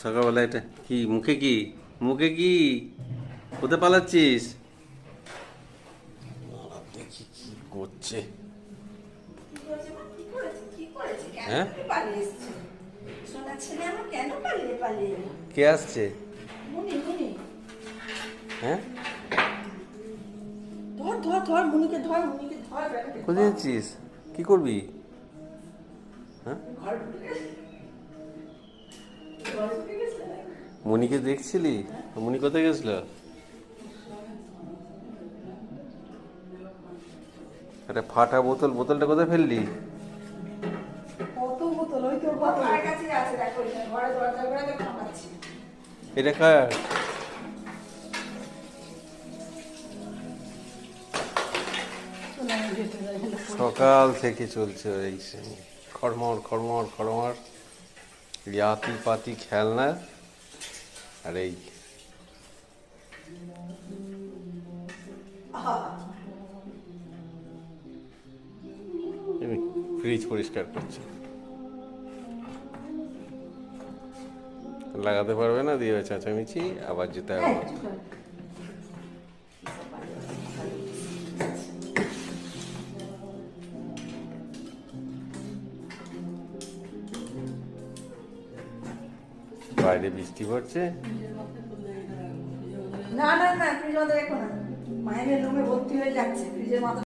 সকালবেলা এটা কি মুখে কি? মুখে কি? কোথায় পালাচ্ছিস? দেখি কি করছে। হ্যাঁ, কে আসছে? হ্যাঁ, কোথায় যাচ্ছিস? কি করবি? হ্যাঁ, মনিকে দেখছিলি? মনি কোথায় গেছিল? একটা ফাটা বোতল, বোতলটা কোথায় ফেললি? এটা কার? সকাল থেকে চলছে এই খড়মড় খড়মড় খড়মড়, ইয়াতি পাতি খেলনা। আর এই ফ্রিজ পরিষ্কার করছে, লাগাতে পারবে না, দিয়ে চেঁচামেচি, আবার যেতে হবে। বাইরে বৃষ্টি পড়ছে। না না না, ফ্রিজ মাথা রেখো না, মায়ের রুমে ভর্তি হয়ে যাচ্ছে ফ্রিজের মাথা।